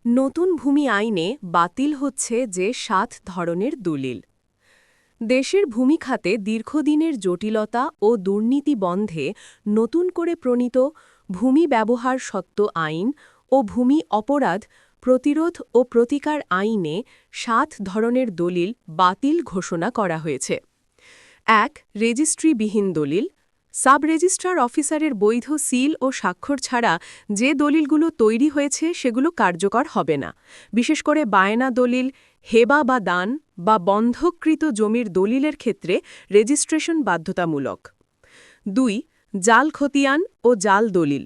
নতুন ভূমি আইনে বাতিল হচ্ছে যে ৭ ধরনের দলিল। দেশের ভূমি খাতে দীর্ঘদিনের জটিলতা ও দুর্নীতি বন্ধে নতুন করে প্রণীত ভূমি ব্যবহার সত্ত্ব আইন ও ভূমি অপরাধ প্রতিরোধ ও প্রতিকার আইনে ৭ ধরনের দলিল বাতিল ঘোষণা করা হয়েছে। ১. রেজিস্ট্রিবিহীন দলিল। সাব রেজিস্ট্রার অফিসারের বৈধ সিল ও স্বাক্ষর ছাড়া যে দলিলগুলো তৈরি হয়েছে সেগুলো কার্যকর হবে না। বিশেষ করে বায়না দলিল, হেবা বা দান বা বন্ধককৃত জমির দলিলের ক্ষেত্রে রেজিস্ট্রেশন বাধ্যতামূলক। ২. জাল খতিয়ান ও জাল দলিল।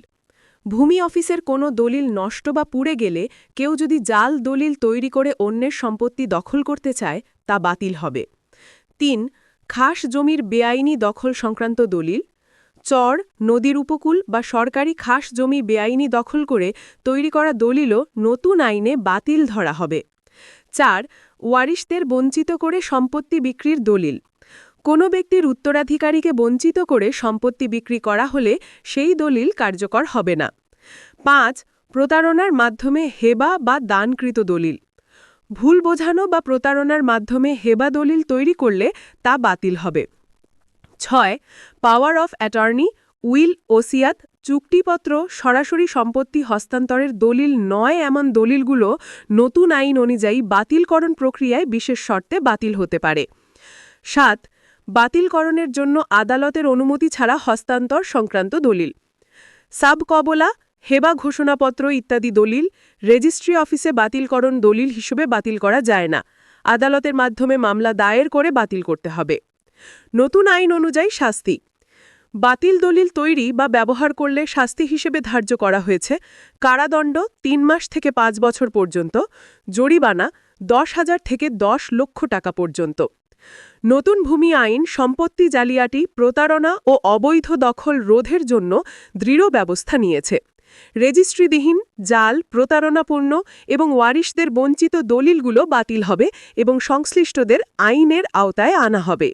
ভূমি অফিসের কোনো দলিল নষ্ট বা পুড়ে গেলে কেউ যদি জাল দলিল তৈরি করে অন্যের সম্পত্তি দখল করতে চায় তা বাতিল হবে। ৩. খাস জমির বেআইনি দখল সংক্রান্ত দলিল। চর, নদীর উপকূল বা সরকারি খাস জমি বেআইনি দখল করে তৈরি করা দলিলও নতুন আইনে বাতিল ধরা হবে। ৪. ওয়ারিশদের বঞ্চিত করে সম্পত্তি বিক্রির দলিল। কোনো ব্যক্তির উত্তরাধিকারীকে বঞ্চিত করে সম্পত্তি বিক্রি করা হলে সেই দলিল কার্যকর হবে না। ৫. প্রতারণার মাধ্যমে হেবা বা দানকৃত দলিল। ভুল বোঝানো বা প্রতারণার মাধ্যমে হেবা দলিল তৈরি করলে তা বাতিল হবে। ৬. পাওয়ার অফ অ্যাটর্নি, উইল, ওসিয়াত, চুক্তিপত্র সরাসরি সম্পত্তি হস্তান্তরের দলিল নয় এমন দলিলগুলো নতুন আইন অনুযায়ী বাতিলকরণ প্রক্রিয়ায় বিশেষ শর্তে বাতিল হতে পারে। ৭. বাতিলকরণের জন্য আদালতের অনুমতি ছাড়া হস্তান্তর সংক্রান্ত দলিল। সাব কবলা, হেবা ঘোষণাপত্র ইত্যাদি দলিল রেজিস্ট্রি অফিসে বাতিলকরণ দলিল হিসেবে বাতিল করা যায় না। আদালতের মাধ্যমে মামলা দায়ের করে বাতিল করতে হবে। নতুন আইন অনুযায়ী শাস্তি। বাতিল দলিল তৈরি বা ব্যবহার করলে শাস্তি হিসেবে ধার্য করা হয়েছে কারাদণ্ড ৩ মাস থেকে ৫ বছর পর্যন্ত, জরিমানা ১০,০০০ থেকে ১০ লক্ষ টাকা পর্যন্ত। নতুন ভূমি আইন সম্পত্তি জালিয়াতি, প্রতারণা ও অবৈধ দখল রোধের জন্য দৃঢ় ব্যবস্থা নিয়েছে। রেজিস্ট্রিবিহীন, জাল, প্রতারণাপূর্ণ এবং ওয়ারিশদের বঞ্চিত দলিলগুলো বাতিল হবে এবং সংশ্লিষ্টদের আইনের আওতায় আনা হবে।